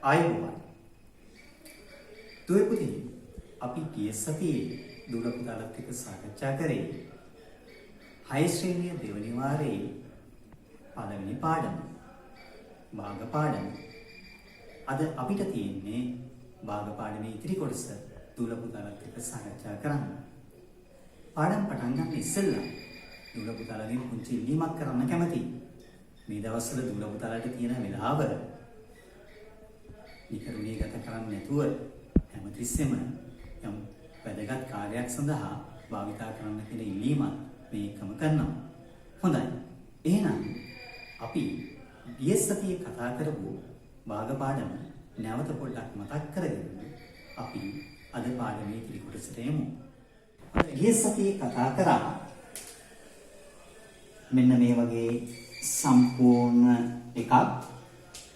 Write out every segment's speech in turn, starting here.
ආයුබෝවන්. දුවේ පුතේ අපි ගිය සතියේ දුර පුතාලත් එක්ක සාකච්ඡා කරේ 6 ශ්‍රේණිය දෙවනි වාරයේ පළවෙනි පාඩම භාග පාඩම. අද අපිට තියෙන්නේ භාග පාඩමේ ඉතිරි කොටස දුර පුතාලත් එක්ක සාකච්ඡා කරන්න. පාඩම් පටන් ගන්න ඉස්සෙල්ලා දුර පුතාලගෙන් පුංචි ඉල්ලීමක් කරන්න කැමතියි. මේ දවස්වල දුර පුතාලට තියෙන වෙලාව නිකරුණේ ගත කරන්නේ නැතුව හැමතිස්සෙම යම් වැදගත් කාර්යයක් සඳහා භාවිතා කරන්න කියලා ඉල්ලීමක් මේකම කරනවා. හොඳයි. එහෙනම් අපි ගිය සතියේ කතා කරපු භාග පාඩම නැවත පොඩ්ඩක් මතක් කරගෙන අපි අද පාඩමේ ඉතිරි කොටසට යමු. ගිය සතියේ කතා කරා මෙන්න මේ වගේ සම්පූර්ණ එකක්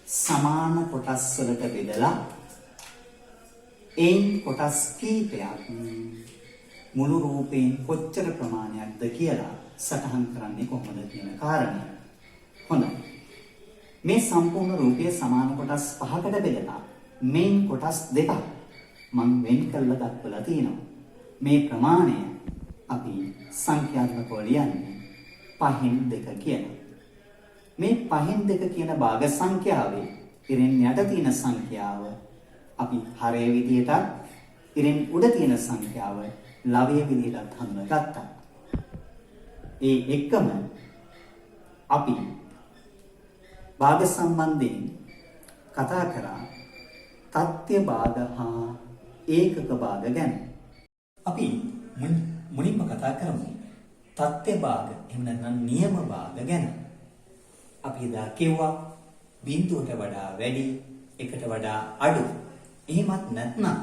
සමාන කොටස් වලට බෙදලා එයින් කොටස් කීපයක් මුළු රූපයෙන් කොච්චර ප්‍රමාණයක්ද කියලා සටහන් කරන්නේ කොහොමද කියන කාරණය. හොඳයි. මේ සම්පූර්ණ රූපය සමාන කොටස් 5කට බෙදලා මේන් කොටස් දෙකක් මම වෙන් කරලා දක්වලා තියෙනවා. මේ ප්‍රමාණය අපි සංඛ්‍යාත්මකව ලියන්නේ 5න් 2 කියලා. මේ 5න් 2 කියන භාග සංඛ්‍යාවේ ඉරෙන් යට තියෙන සංඛ්‍යාව අපි හරය විදියටත් ඉරෙන් උඩ තියෙන සංඛ්‍යාව ලවය විදියටත් හඳුනාගත්තා. ඒ එක්කම අපි භාග සම්බන්ධයෙන් කතා කරා තත්ත්‍ය භාග හා ඒකක භාග ගැන. අපි මුලින්ම කතා කරමු තත්ත්‍ය භාග එහෙම නැත්නම් නියම භාග ගැන. අපි එදා කිව්වා බිඳුවට වඩා වැඩි, එකට වඩා අඩු. එහෙමත් නැත්නම්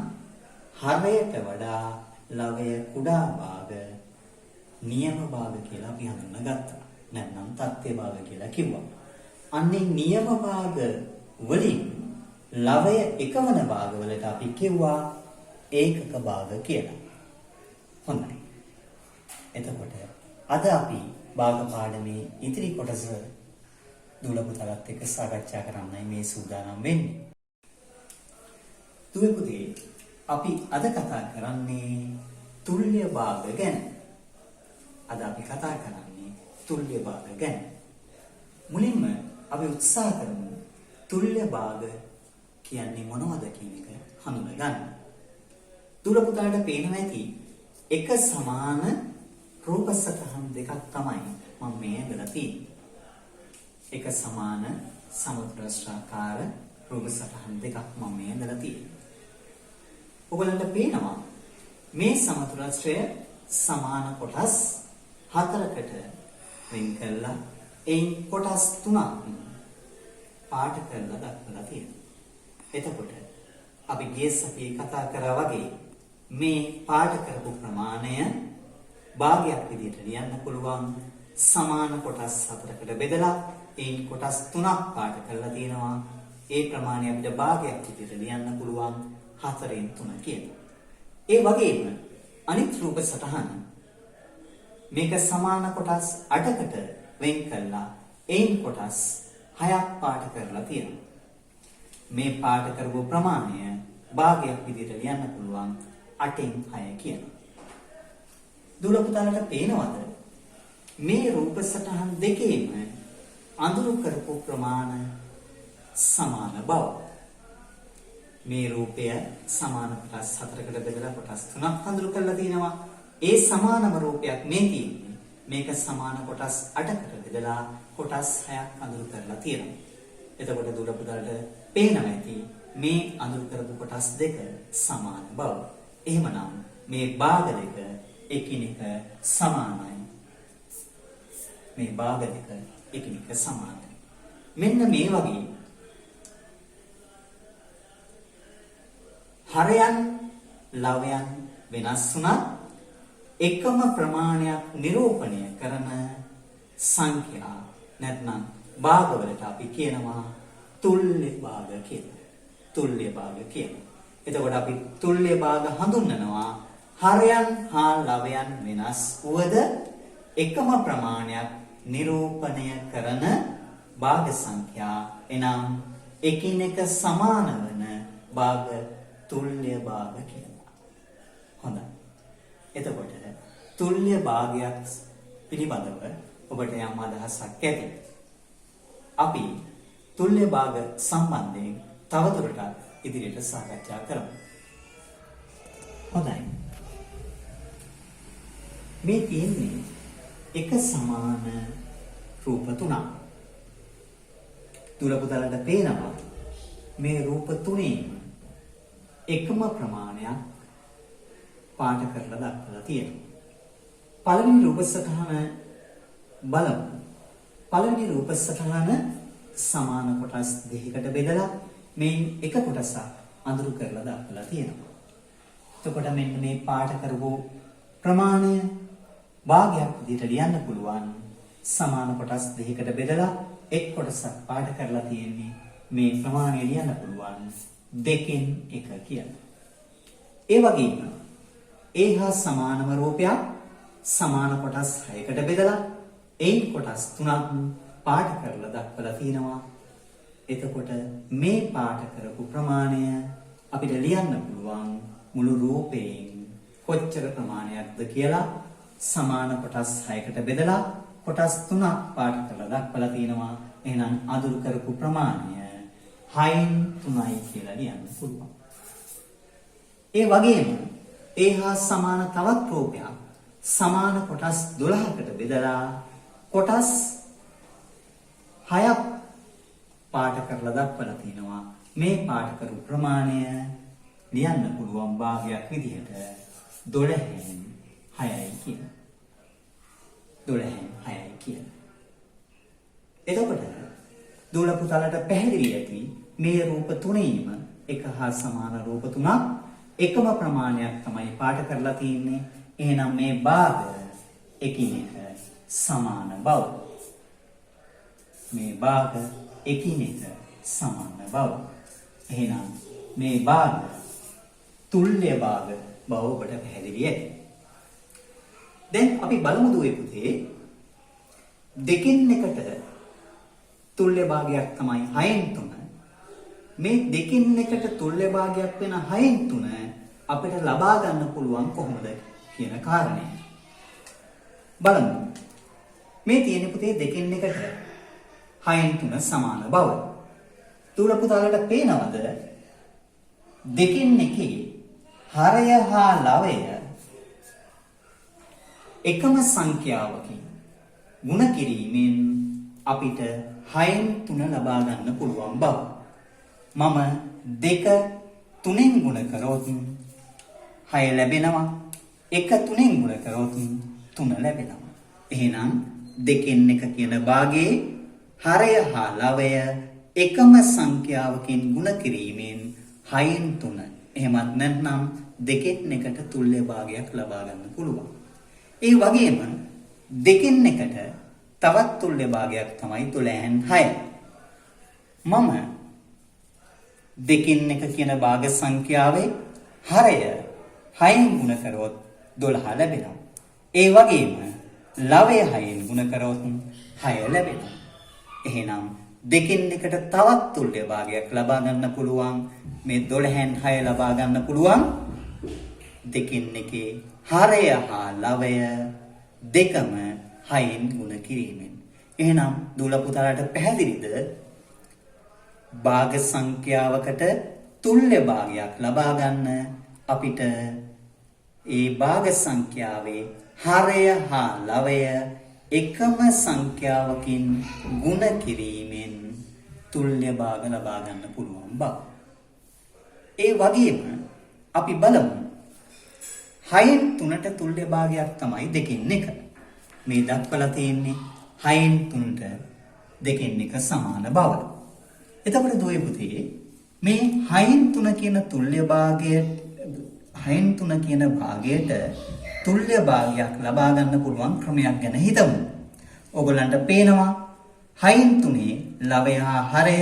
හරයට වඩා ලවය කුඩා භාග නියම භාග කියලා අපි හඳුනාගත්තා. නැත්නම් තත්ත්‍ය භාග කියලා කිව්වා. අන්නේ නියම භාග වලින් ලවය එකවන භාග වලට අපි කිව්වා ඒකක භාග කියලා. හොඳයි. එතකොට අද අපි භාග පාඩමේ ඉතිරි කොටස දුල පුතාලත් එක්ක සාකච්ඡා කරන්නයි මේ සූදානම් වෙන්නේ. දුවේ පුතේ අපි අද කතා කරන්නේ තුල්්‍ය භාග ගැන. අද අපි කතා කරන්නේ තුල්්‍ය භාග ගැන. මුලින්ම අපි උත්සාහ කරමු තුල්්‍ය භාග කියන්නේ මොනවද කියන එක හඳුනා ගන්න. දුල පුතාලට පේනවා ඇති එක සමාන රූප සටහන් දෙකක් තමයි මම මේ ඇඳලා තියෙන්නේ. එක සමාන සමෘද්ධාකාර රූප සටහන් දෙකක් මම මේ ඇඳලා තියෙනවා. ඔයගලන්ට පේනවා මේ සමෘද්ධාශ්‍රය සමාන කොටස් 4කට වෙන් කළා. එයින් කොටස් 3ක් පාට කරලා දක්වලා තියෙනවා. එතකොට අපි ගිය සතියේ කතා කරා වගේ මේ පාට කරපු ප්‍රමාණය භාගයක් විදිහට ලියන්න පුළුවන්. සමාන කොටස් 4කට බෙදලා එයින් කොටස් 3ක් පාට කරලා තියෙනවා. ඒ ප්‍රමාණය අපිට භාගයක් විදිහට ලියන්න පුළුවන් 4න් 3 කියලා. ඒ වගේම අනිත් රූප සටහන මේක සමාන කොටස් 8කට වෙන් කළා. එයින් කොටස් 6ක් පාට කරලා තියෙනවා. මේ පාට කරපු ප්‍රමාණය භාගයක් විදිහට ලියන්න පුළුවන් 8න් 6 කියලා. දුල පුතාලට පේනවද මේ රූප සටහන් දෙකේම අඳුරු කරපු ප්‍රමාණ සමාන බව? මේ රූපය සමාන කොටස් 4කට බෙදලා කොටස් 3ක් අඳුරු කරලා තියෙනවා. ඒ සමානම රූපයක් මේ තියෙන්නේ. මේක සමාන කොටස් 8කට බෙදලා කොටස් 6ක් අඳුරු කරලා තියෙනවා. එතකොට දුර පුතාලට පේනවා ඇති මේ අඳුරු කරපු කොටස් දෙක සමාන බව. එහෙමනම් මේ භාග දෙක එකිනෙක සමානයි. මේ භාග දෙක එකිනෙක සමානයි. මෙන්න මේ වගේ හරයන් ලවයන් වෙනස් වුණත් එකම ප්‍රමාණයක් නිරූපණය කරන සංඛ්‍යා නැත්නම් භාගවලට අපි කියනවා තුල්්‍ය භාග කියලා. තුල්්‍ය භාග කියලා. එතකොට අපි තුල්්‍ය භාග හඳුන්වනවා හරයන් හා ලවයන් වෙනස් වුවද එකම ප්‍රමාණයක් නිරූපණය කරන භාග සංඛ්‍යා එනම් එකිනෙක සමාන වන භාග තුල්්‍ය භාග කියලා. හොඳයි. එතකොට තුල්්‍ය භාගයක් පිළිබඳව ඔබට යම් අදහසක් ඇති. අපි තුල්්‍ය භාග සම්බන්ධයෙන් තවදුරටත් ඉදිරියට සාකච්ඡා කරමු. හොඳයි. මේ තියෙන්නේ එක සමාන රූප තුනක්. දුර පුතලට පේනවා මේ රූප තුනේම එකම ප්‍රමාණයක් පාට කරලා දක්වලා තියෙනවා. පළවෙනි රූප සටහන බලමු. පළවෙනි රූප සටහන සමාන කොටස් දෙකකට බෙදලා මේ එක කොටසක් අඳුරු කරලා දක්වලා තියෙනවා. එතකොට මෙන්න මේ පාට කරපු ප්‍රමාණය භාගයක් විදිහට ලියන්න පුළුවන්. සමාන කොටස් දෙකකට බෙදලා එක් කොටසක් පාට කරලා තියෙන්නේ මේ ප්‍රමාණය ලියන්න පුළුවන් 2න් 1 කියලා. ඒ වගේම ඒ හා සමානම රූපයක් සමාන කොටස් 6කට බෙදලා ඒ කොටස් 3ක් පාට කරලා දක්වලා තියෙනවා. එතකොට මේ පාට කරපු ප්‍රමාණය අපිට ලියන්න පුළුවන් මුළු රූපයෙන් කොච්චර ප්‍රමාණයක්ද කියලා. සමාන කොටස් 6කට බෙදලා කොටස් 3ක් පාට කරලා දක්වලා තියෙනවා. එහෙනම් අඳුරු කරපු ප්‍රමාණය 6න් 3යි කියලා ලියන්න පුළුවන්. ඒ වගේම ඒ හා සමාන තවත් රූපයක් සමාන කොටස් 12කට බෙදලා කොටස් 6ක් පාට කරලා දක්වලා තිනවා. මේ පාට කරපු ප්‍රමාණය ලියන්න පුළුවන් භාගයක් විදිහට 12න් 6යි කියලා. 12න් 6යි කියලා. එතකොට දුර පුතලට පැහැදිලි ඇති මේ රූප තුනේම එක හා සමාන රූප තුනක් එකම ප්‍රමාණයක් තමයි පාට කරලා තියෙන්නේ. එහෙනම් මේ භාග එකිනෙක සමාන බව. මේ භාග එකිනෙක සමාන බව. එහෙනම් මේ භාග තුල්්‍ය භාග බව ඔබට පැහැදිලි ඇති. දැන් අපි බලමු දුවේ පුතේ දෙකින් එකට තුල්්‍ය භාගයක් තමයි 6න් 3. මේ දෙකින් එකට තුල්්‍ය භාගයක් වෙන 6න් 3 අපිට ලබා ගන්න පුළුවන් කොහොමද කියන කාරණය. බලමු. මේ තියෙන පුතේ දෙකින් එකට 6න් 3 සමාන බව. තුල පුතාලට පේනවද? දෙකින් එකේ හරය හා ලවය එකම සංඛ්‍යාවකින් ගුණ කිරීමෙන් අපිට 6න් 3 ලබා ගන්න පුළුවන් බව. මම 2 3ෙන් ගුණ කරොත් 6 ලැබෙනවා. 1 3ෙන් ගුණ කරොත් 3 ලැබෙනවා. එහෙනම් දෙකෙන් එක කියන භාගයේ හරය හා ලවය එකම සංඛ්‍යාවකින් ගුණ කිරීමෙන් 6න් 3. එහෙමත් නැත්නම් දෙකෙන් එකට තුල්්‍ය භාගයක් ලබා ගන්න පුළුවන්. ඒ වගේම දෙකෙන් එකට තවත් තුල්්‍ය භාගයක් තමයි 12න් 6. මම දෙකෙන් එක කියන භාග සංඛ්‍යාවේ හරය 6න් ගුණ කරොත් 12 ලැබෙනවා. ඒ වගේම ලවය 6න් ගුණ කරොත් 6 ලැබෙනවා. එහෙනම් දෙකෙන් එකට තවත් තුල්්‍ය භාගයක් ලබා ගන්න පුළුවන්. මේ 12න් 6 ලබා ගන්න පුළුවන් දෙකෙන් එකේ හරය හා ලවය දෙකම 6න් ගුණ කිරීමෙන්. එහෙනම් දුල පුතාලට පැහැදිලිද? භාග සංඛ්‍යාවකට තුල්්‍ය භාගයක් ලබා ගන්න අපිට ඒ භාග සංඛ්‍යාවේ හරය හා ලවය එකම සංඛ්‍යාවකින් ගුණ කිරීමෙන් තුල්්‍ය භාග ලබා ගන්න පුළුවන් බව. ඒ වගේම අපි බලමු 6න් 3ට තුල්්‍ය භාගයක් තමයි දෙකෙන් එක. මේ දක්වලා තියෙන්නේ 6න් 3ට දෙකෙන් එක සමාන බව. එතකොට දුවේ පුතේ මේ 6න් 3 කියන තුල්්‍ය භාගය 6න් 3 කියන භාගයට තුල්්‍ය භාගයක් ලබා ගන්න පුළුවන් ක්‍රමයක් ගැන හිතමු. ඔයගලන්ට පේනවා 6න් 3 ලවය හා හරය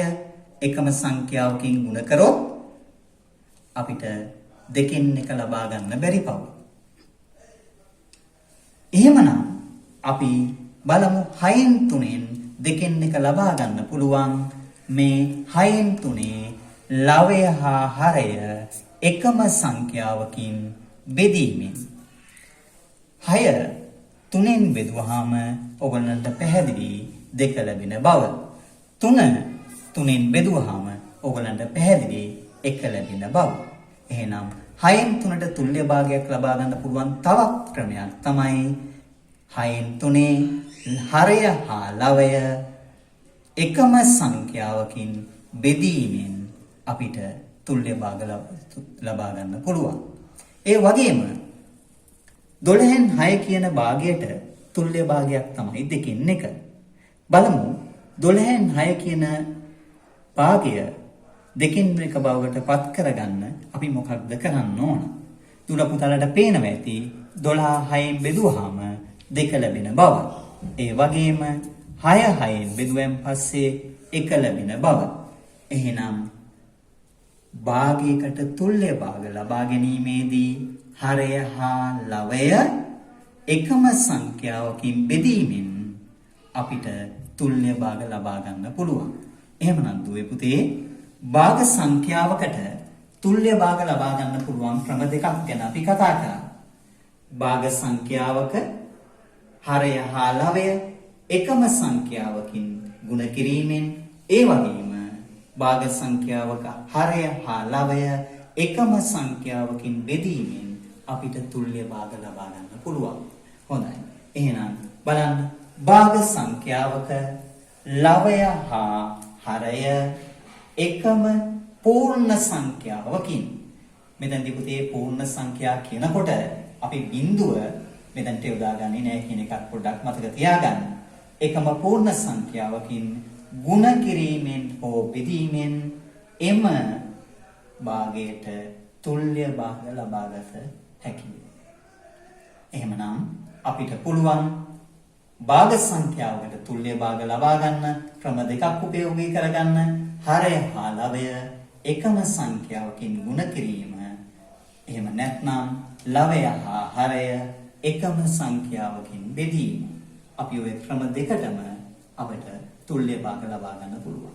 එකම සංඛ්‍යාවකින් ගුණ කරොත් අපිට දෙකෙන් එක ලබා ගන්න බැරි පව. එහෙමනම් අපි බලමු 6න් 3න් දෙකෙන් එක ලබා ගන්න පුළුවන් මේ 6න් 3 ලවය හා හරය එකම සංඛ්‍යාවකින් බෙදීමෙන් 6 3න් බෙදුවාම ඔයගොල්ලන්ට පැහැදිලි 2 ලැබෙන බව. 3 3න් බෙදුවාම ඔයගොල්ලන්ට පැහැදිලි 1 ලැබෙන බව. එහෙනම් 6න් 3ට තුල්‍ය භාගයක් ලබා ගන්න පුළුවන් තවත් ක්‍රමයක් තමයි 6න් 3 හරය හා ලවය එකම සංඛ්‍යාවකින් බෙදීමෙන් අපිට තුල්‍ය භාග ලබා ගන්න පුළුවන්. ඒ වගේම 12න් 6 කියන භාගයට තුල්‍ය භාගයක් තමයි 2කින් 1. බලමු 12න් 6 කියන භාගය 2කින් 1 බවට පත් කරගන්න අපි මොකක්ද කරන්න ඕන? දුර පුතාලට පේනවා ඇති 12 6න් බෙදුවාම 2 ලැබෙන බව. ඒ වගේම 6 6න් බෙදුවෙන් පස්සේ 1 ලැබෙන බව. එහෙනම් භාගයකට තුල්‍ය භාග ලබා ගැනීමේදී හරය හා ලවය එකම සංඛ්‍යාවකින් බෙදීමෙන් අපිට තුල්‍ය භාග ලබා ගන්න පුළුවන්. එහෙමනම් දුවේ පුතේ භාග සංඛ්‍යාවකට තුල්‍ය භාග ලබා ගන්න පුළුවන් ක්‍රම දෙකක් ගැන අපි කතා කරා. භාග සංඛ්‍යාවක හරය හා ලවය එකම සංඛ්‍යාවකින් ගුණ කිරීමෙන් ඒ වගේම භාග සංඛ්‍යාවක හරය හා ලවය එකම සංඛ්‍යාවකින් බෙදීමෙන් අපිට තුල්‍ය භාග ලබා ගන්න පුළුවන්. හොඳයි. එහෙනම් බලන්න භාග සංඛ්‍යාවක ලවය හා හරය එකම පූර්ණ සංඛ්‍යාවකින් මෙතනදී පුතේ පූර්ණ සංඛ්‍යා කියනකොට අපි බිඳුව මෙතනට යොදාගන්නේ නැහැ කියන එකක් පොඩ්ඩක් මතක තියාගන්න. එකම පූර්ණ සංඛ්‍යාවකින් ගුණ කිරීමෙන් හෝ බෙදීමෙන් එම භාගයට තුල්‍ය භාග ලබාගත හැකියි. එහෙමනම් අපිට පුළුවන් භාග සංඛ්‍යාවකට තුල්‍ය භාග ලබා ගන්න ක්‍රම දෙකක් උපයෝගී කරගන්න. හරය හා ලවය එකම සංඛ්‍යාවකින් ගුණ කිරීම. එහෙම නැත්නම් ලවය හා හරය එකම සංඛ්‍යාවකින් බෙදීම. අපි ওই ක්‍රම දෙකටම අපිට තුල්‍ය භාග ලබා ගන්න පුළුවන්.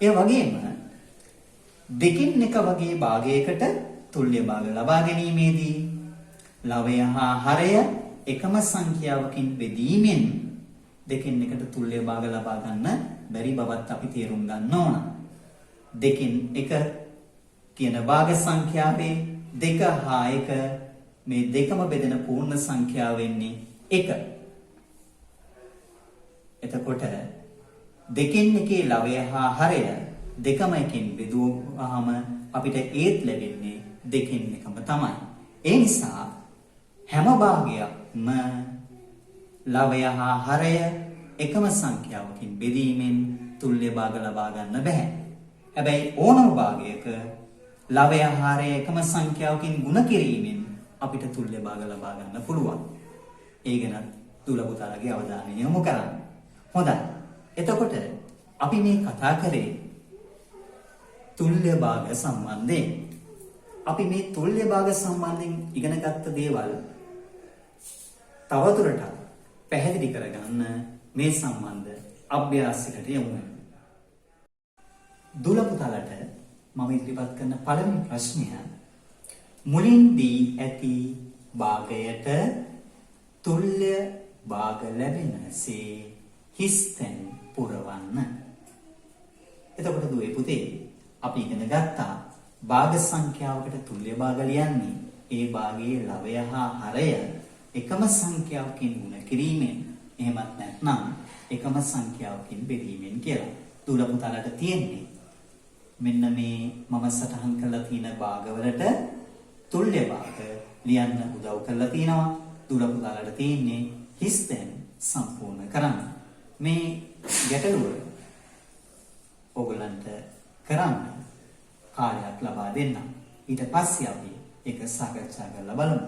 ඒ වගේම දෙකින් එක වගේ භාගයකට තුල්‍ය භාග ලබා ගැනීමේදී ලවය හා හරය එකම සංඛ්‍යාවකින් බෙදීමෙන් දෙකින් එකට තුල්‍ය භාග ලබා ගන්න බැරි බවත් අපි තේරුම් ගන්න ඕන. දෙකින් එක කියන භාග සංඛ්‍යාවේ 2 හා 1 මේ දෙකම බෙදෙන පූර්ණ සංඛ්‍යාව වෙන්නේ 1. එතකොට දෙකින් එකේ ලවය හා හරය දෙකම එකෙන් බෙදුවාම අපිට ඒත් ලැබෙන්නේ දෙකින් එකම තමයි. ඒ නිසා හැම භාගයක්ම ලවය හා හරය එකම සංඛ්‍යාවකින් බෙදීමෙන් තුල්‍ය භාග ලබා ගන්න බෑ. හැබැයි ඕනම භාගයක ලවය හා හරය එකම සංඛ්‍යාවකින් ගුණ කිරීමෙන් අපිට තුල්‍ය භාග ලබා ගන්න පුළුවන්. ඒ ගැන දුල පුතාලගේ අවධානය යොමු කරන්න. හොඳයි. එතකොට අපි මේ කතා කරේ තුල්‍ය භාග සම්බන්ධයෙන්. අපි මේ තුල්‍ය භාග සම්බන්ධයෙන් ඉගෙන ගත්ත දේවල් තවදුරටත් පැහැදිලි කරගන්න මේ සම්බන්ධ අභ්‍යාසයකට යමු. දුල පුතාලට මම ඉදිරිපත් කරන පළවෙනි ප්‍රශ්නය මුලින් දී ඇති භාගයට තුල්‍ය භාග ලැබෙනසේ හිස්තැන් පුරවන්න. එතකොට දුවේ පුතේ අපි ඉගෙන ගත්තා භාග සංඛ්‍යාවකට තුල්‍ය භාග ලියන්නේ ඒ භාගයේ ලවය හා හරය එකම සංඛ්‍යාවකින් ගුණ කිරීමෙන් එහෙමත් නැත්නම් එකම සංඛ්‍යාවකින් බෙදීමෙන් කියලා. දුල පුතාලට තියෙන්නේ මෙන්න මේ මම සටහන් කරලා තියෙන භාගවලට තුල්‍ය භාග ලියන්න උදව් කරලා තිනවා. දුල පුතාලට තියෙන්නේ හිස්තැන් සම්පූර්ණ කරන්න. මේ ගැටලුව ඔයගලන්ට කරන්න කාලයක් ලබා දෙන්න. ඊට පස්සේ අපි ඒක සාකච්ඡා කරලා බලමු.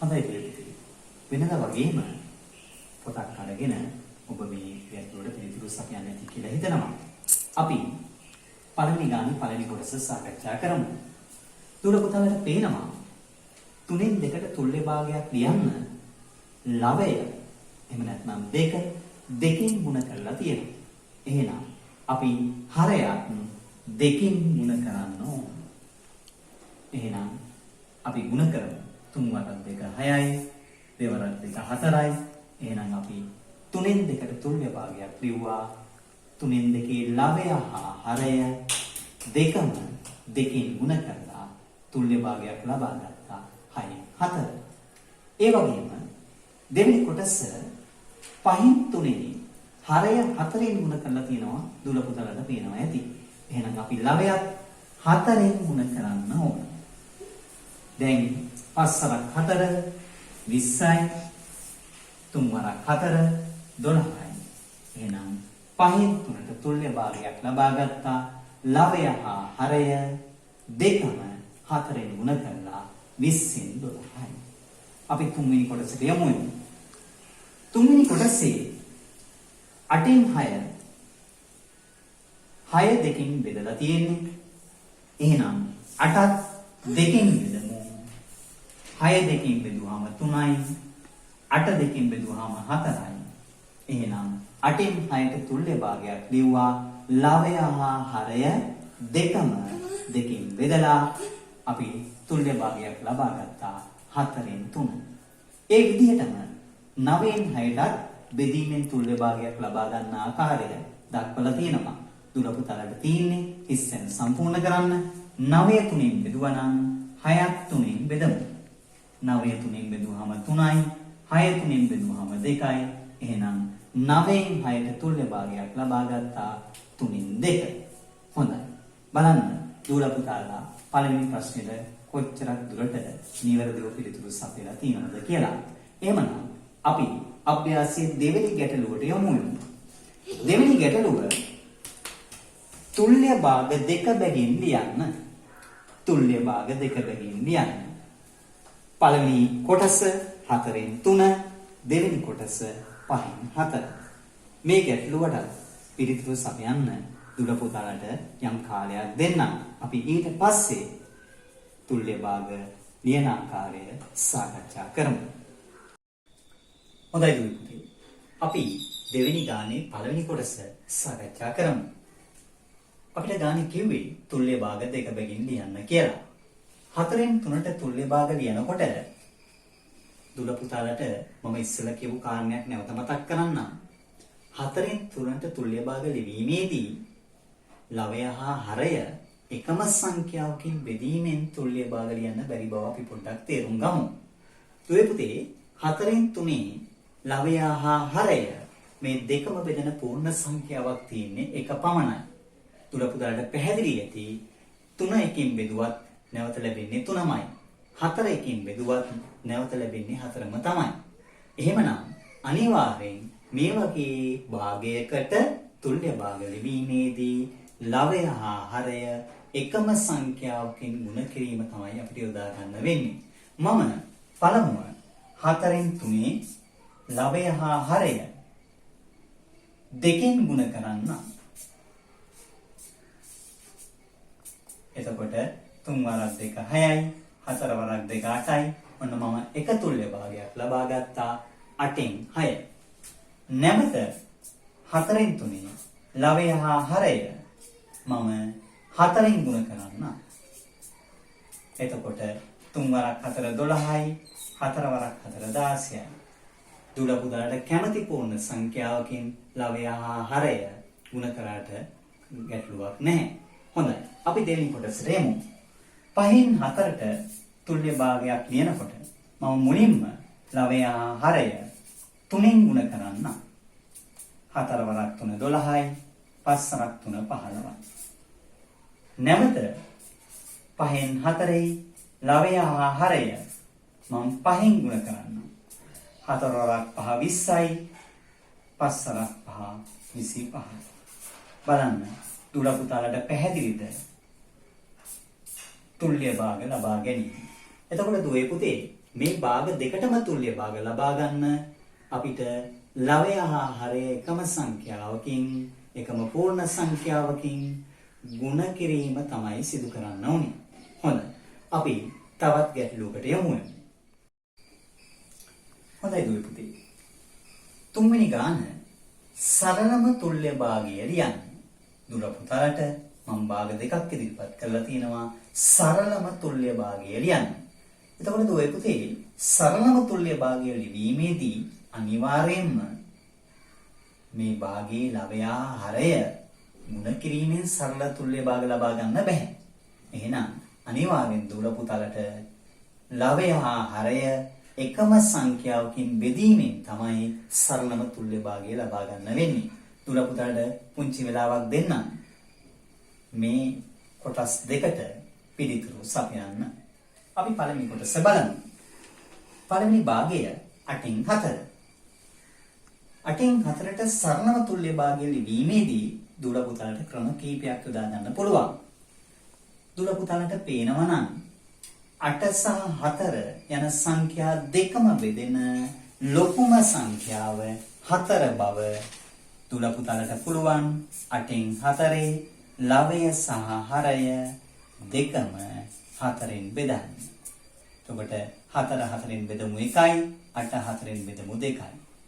හොඳයි දෙවියන්. වෙනද වගේම පොතක් අරගෙන ඔබ මේ ගැටලුවට පිළිතුරු සපයන්න ඇති කියලා හිතනවා. අපි පළවෙනි ගානේ පළවෙනි කොටස සාකච්ඡා කරමු. දුර පුතාලට පේනවා 3න් 2ට තුල්‍ය භාගයක් ලියන්න ලවය එහෙම නැත්නම් 2 දෙකෙන් ගුණ කරලා තියෙනවා. එහෙනම් අපි හරයක් දෙකින් ගුණ කරන්න ඕන. එහෙනම් අපි ගුණ කරමු. 3 වරක් 2 6යි, 2 වරක් 2 4යි. එහෙනම් අපි 3න් 2ට තුල්්‍ය භාගයක් ලිව්වා. 3න් 2 ලවය හා හරය දෙකම දෙකින් ගුණ කරලා තුල්්‍ය භාගයක් ලබා ගත්තා. 6 4. ඒ වගේම දෙවෙනි කොටස 5න් 3ෙනි හරය 4ෙන් ගුණ කරලා තියෙනවා. දුල පුතලට පේනවා ඇති. එහෙනම් අපි ලවයත් 4ෙන් ගුණ කරන්න ඕන. දැන් 5 වරක් 4 20යි, 3 වරක් 4 12යි. එහෙනම් 5න් 3ට තුල්්‍ය භාගයක් ලබා ගත්තා. ලවය හා හරය දෙකම 4ෙන් ගුණ කරලා 20න් 12යි. අපි තුන්වෙනි කොටසට යමු. තුන්වෙනි කොටසේ 8න් 6 6 දෙකින් බෙදලා තියෙන්නේ. එහෙනම් 8ත් දෙකින් බෙදමු. 6 දෙකින් බෙදුවාම 3යි. 8 දෙකින් බෙදුවාම 4යි. එහෙනම් 8න් 6ට තුල්්‍ය භාගයක් ලිව්වා. ලවය හා හරය දෙකම දෙකින් බෙදලා අපි තුල්්‍ය භාගයක් ලබා ගත්තා. 4න් 3. ඒ විදිහටම 9න් 6ටත් බෙදීමෙන් තුල්්‍ය භාගයක් ලබා ගන්න ආකාරය දක්වලා තියෙනවා. දුල පුතලට තියෙන්නේ ඉස්සෙන් සම්පූර්ණ කරන්න. 9 3න් බෙදුවා නම් 6ත් 3න් බෙදමු. 9 3න් බෙදුවාම 3යි, 6 3න් බෙදුවාම 2යි. එහෙනම් 9න් 6ට තුල්්‍ය භාගයක් ලබා ගත්තා. 3න් 2. හොඳයි. බලන්න දුල පුතාලා පළවෙනි ප්‍රශ්නෙට කොච්චරක් දුරට නිවැරදිව පිළිතුරු සපයලා තියෙනවද කියලා. එහෙමනම් අපි අභ්‍යාසයේ දෙවෙනි ගැටලුවට යමු. දෙවෙනි ගැටලුව තුල්්‍ය භාග දෙක බැගින් ලියන්න. තුල්්‍ය භාග දෙක බැගින් ලියන්න. පළවෙනි කොටස 4න් 3, දෙවෙනි කොටස 5න් 4. මේ ගැටලුවට පිළිතුරු සපයන්න දුල පුතාලට යම් කාලයක් දෙන්නම්. අපි ඊට පස්සේ තුල්්‍ය භාග ලියන ආකාරය සාකච්ඡා කරමු. හොඳයි දුවේ පුතේ. අපි දෙවෙනි ගානේ පළවෙනි කොටස සාකච්ඡා කරමු. අපිට ගානේ කිව්වේ තුල්්‍ය භාග දෙක බැගින් ලියන්න කියලා. 4න් 3ට තුල්්‍ය භාග ලියනකොට දුල පුතාලට මම ඉස්සෙල්ලා කියපු කාරණයක් නැවත මතක් කරන්නම්. 4න් 3ට තුල්්‍ය භාග ලිවීමේදී ලවය හා හරය එකම සංඛ්‍යාවකින් බෙදීමෙන් තුල්්‍ය භාග ලියන්න බැරි බව අපි පොඩ්ඩක් තේරුම් ගමු. දුවේ පුතේ 4න් 3 ලවය හා හරය මේ දෙකම බෙදෙන පූර්ණ සංඛ්‍යාවක් තියෙන්නේ එක පමණයි. දුල පුතාලට පැහැදිලි ඇති 3 එකකින් බෙදුවත් නැවත ලැබෙන්නේ 3මයි. 4 එකකින් බෙදුවත් නැවත ලැබෙන්නේ 4ම තමයි. එහෙමනම් අනිවාර්යෙන් මේ වගේ භාගයකට තුල්්‍ය භාග ලිවීමේදී ලවය හා හරය එකම සංඛ්‍යාවකින් ගුණ කිරීම තමයි අපිට යොදා ගන්න වෙන්නේ. මම පළමුව 4න් 3 ලවය හා හරය දෙකෙන් ගුණ කරන්න. එතකොට 3 වරක් 2 6යි, 4 වරක් 2 8යි. ඔන්න මම එක තුල්්‍ය භාගයක් ලබා ගත්තා 8න් 6. නැවත 4න් 3 ලවය හා හරය මම 4න් ගුණ කරන්න. එතකොට 3 වරක් 4 12යි, 4 වරක් 4 16යි. දුල පුතාලට කැමති පූර්ණ සංඛ්‍යාවකින් ලවය හා හරය ගුණ කරාට ගැටලුවක් නැහැ. හොඳයි. අපි දෙවෙනි කොටසට යමු. 5න් 4ට තුල්්‍ය භාගයක් ලියනකොට මම මුලින්ම ලවය හා හරය 3න් ගුණ කරන්න. 4 වරක් 3 12යි, 5 වරක් 3 15යි. නැවත 5න් 4යි ලවය හා හරය මම 5න් ගුණ කරන්න. 4 වරක් 5 20යි, 5 වරක් 5 25යි. බලන්න දුල පුතාලට පැහැදිලිද තුල්්‍ය භාග ලබා ගැනීම. එතකොට දුවේ පුතේ මේ භාග දෙකටම තුල්්‍ය භාග ලබා ගන්න අපිට ලවය හා හරය එකම සංඛ්‍යාවකින් එකම පූර්ණ සංඛ්‍යාවකින් ගුණ කිරීම තමයි සිදු කරන්න ඕනේ. හොඳයි. අපි තවත් ගැටලුවකට යමු. හොඳයි දුවේ පුතේ. තුන්වෙනි ගාන සරලම තුල්්‍ය භාගය ලියන්න. දුර පුතාලට මම භාග දෙකක් ඉදිරිපත් කරලා තියෙනවා සරලම තුල්්‍ය භාගය ලියන්න. එතකොට ඔය පුතේ සරලම තුල්්‍ය භාගය ලිවීමේදී අනිවාර්යයෙන්ම මේ භාගයේ ලවයා හරය මුණ කිරීමෙන් සරල තුල්්‍ය භාග ලබා ගන්න බෑ. එහෙනම් අනිවාර්යෙන් දුර පුතාලට ලවයා හරය එකම සංඛ්‍යාවකින් බෙදීමෙන් තමයි සරලම තුල්්‍ය භාගය ලබා ගන්න වෙන්නේ. දුර පුතාලට පුංචි වෙලාවක් දෙන්නම්. මේ කොටස් දෙකට පිළිතුරු සපයන්න. අපි පළවෙනි කොටස බලමු. පළවෙනි භාගය 8න් 4. 8න් 4ට සරලම තුල්්‍ය භාගය ලිවීමේදී දුර පුතාලට ක්‍රම කීපයක් යොදා ගන්න පුළුවන්. දුර පුතාලට පේනවා නම් 8 සහ 4 යන සංඛ්‍යා දෙකම බෙදෙන ලොකුම සංඛ්‍යාව 4 බව දුර පුතාලට පුළුවන් 8න් 4 ලවය සහ හරය දෙකම 4න් බෙදන්න. එතකොට 4 4න් බෙදමු 1යි 8 4න් බෙදමු 2යි.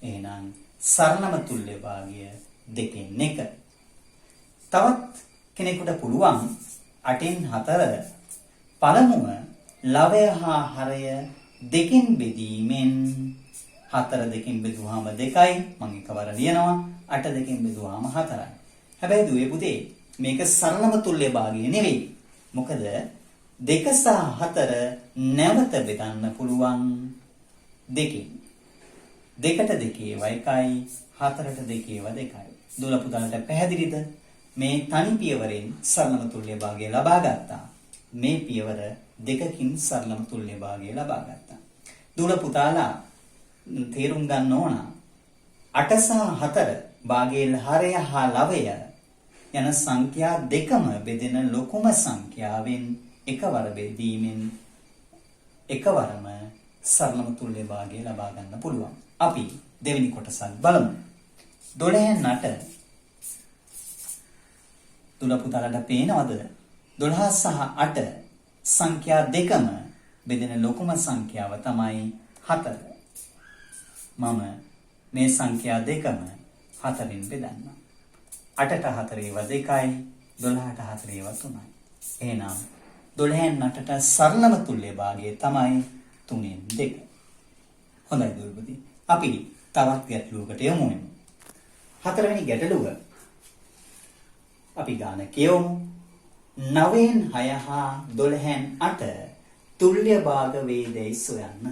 එහෙනම් සරලම තුල්්‍ය භාගය 2න් 1. තවත් කෙනෙකුට පුළුවන් 8න් 4 පළමුව ලවය හා හරය දෙකින් බෙදීමෙන් 4 දෙකින් බෙදුවාම 2යි. මම එකවර ලියනවා 8 දෙකින් බෙදුවාම 4යි. හැබැයි දුවේ පුතේ මේක සරලම තුල්්‍ය භාගය නෙවෙයි. මොකද 2 සහ 4 නැවත බෙදන්න පුළුවන් දෙකින්. 2ට 2 ඒවා 1යි 4ට 2 ඒවා 2යි. දුර පුතාලට පැහැදිලිද? මේ තනි පියවරෙන් සරලම තුල්්‍ය භාගය ලබා ගත්තා. මේ පියවර දෙකකින් සරලම තුල්්‍ය භාගය ලබා ගත්තා. දුර පුතාලා තේරුම් ගන්න ඕන 8 සහ 4 භාගයේ හරය හා ලවය යන සංඛ්‍යා දෙකම බෙදෙන ලොකුම සංඛ්‍යාවෙන් එකවර බෙදීමෙන් එකවරම සරලම තුල්්‍ය භාගය ලබා ගන්න පුළුවන්. අපි දෙවෙනි කොටසත් බලමු. 12 8 දුර පුතාලට පේනවද? 12 සහ 8 සංඛ්‍යා දෙකම බෙදෙන ලොකුම සංඛ්‍යාව තමයි 4. මම මේ සංඛ්‍යා දෙකම 4න් බෙදන්නම්. 8ට 4 ඒවා 2යි 12ට 4 ඒවා 3යි. එහෙනම් 12න් 8ට සරලම තුල්්‍ය භාගය තමයි 3න් 2. හොඳයි දුර්බුදි. අපි තවත් ගැටලුවකට යමු. 4 වෙනි ගැටලුව අපි ගාන කියවමු. 9න් 6 හා 12න් 8 තුල්්‍ය භාග වේදයි සොයන්න.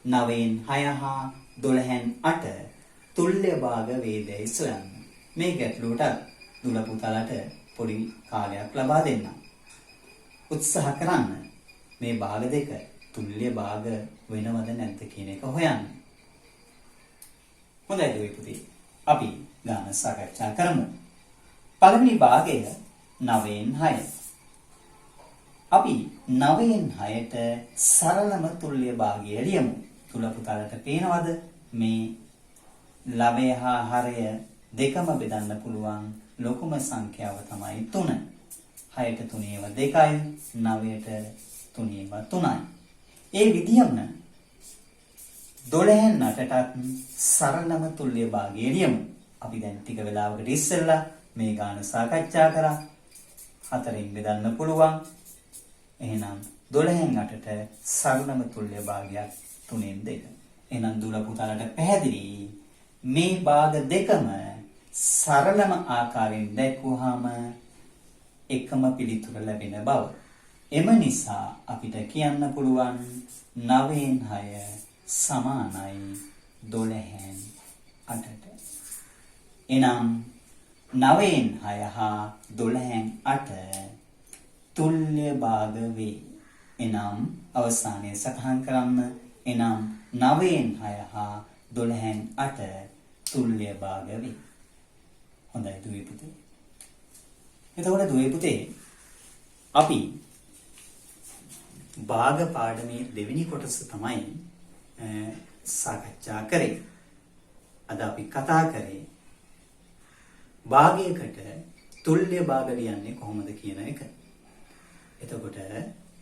9න් 6 හා 12න් 8 තුල්්‍ය භාග වේදයි සොයන්න. මේ ගැටලුවට දුර පුතාලට පොඩි කාලයක් ලබා දෙන්න. උත්සාහ කරන්න මේ භාග දෙක තුල්්‍ය භාග වෙනවද නැද්ද කියන එක හොයන්න. හොඳයි දුවේ පුතේ. අපි ගාන සාකච්ඡා කරමු. පළවෙනි භාගය 9න් 6. අපි 9න් 6ට සරලම තුල්්‍ය භාගය ලියමු. දුර පුතාලට පේනවද මේ ලවය හා හරය දෙකම බෙදන්න පුළුවන් ලොකුම සංඛ්‍යාව තමයි 3. 6ට 3 ඒවා 2යි 9ට 3 ඒවා 3යි. ඒ විදිහම 12න් 8ටත් සරලම තුල්්‍ය භාගය ලියමු. අපි දැන් ටික වෙලාවකට ඉස්සෙල්ලා මේ ගාන සාකච්ඡා කරා. 4න් බෙදන්න පුළුවන්. එහෙනම් 12න් 8ට සරලම තුල්්‍ය භාගයක් 3න් 2. එහෙනම් දුර පුතාලට පැහැදිලි මේ භාග දෙකම සරලම ආකාරයෙන් දැක්වුවාම එකම පිළිතුර ලැබෙන බව. එම නිසා අපිට කියන්න පුළුවන් 9න් 6 සමානයි 12න් 8ට. එනම් 9න් 6 හා 12න් 8 තුල්්‍ය භාග වේ. එනම් අවසානයේ සටහන් කරන්න. එනම් 9න් 6 හා 12න් 8 තුල්්‍ය භාග වේ. හොඳයි දුවේ පුතේ. එතකොට දුවේ පුතේ අපි භාග පාඩමේ දෙවෙනි කොටස තමයි සාකච්ඡා කරේ. අද අපි කතා කරේ භාගයකට තුල්්‍ය භාග ලියන්නේ කොහොමද කියන එක. එතකොට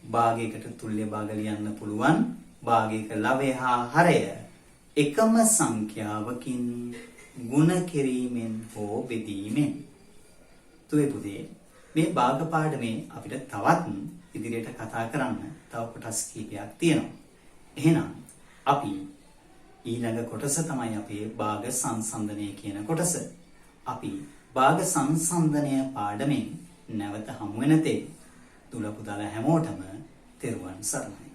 භාගයකට තුල්්‍ය භාග ලියන්න පුළුවන් භාගයක ලවය හා හරය එකම සංඛ්‍යාවකින් ගුණ කිරීමෙන් හෝ බෙදීමෙන්. දුවේ පුතේ මේ භාග පාඩමේ අපිට තවත් ඉදිරියට කතා කරන්න තව කොටස් කීපයක් තියෙනවා. එහෙනම් අපි ඊළඟ කොටස තමයි අපේ භාග සංසන්දනය කියන කොටස. අපි භාග සංසන්දනය පාඩමෙන් නැවත හමු වෙන තේ දුල පුතාලා හැමෝටම තෙරුවන් සරණයි.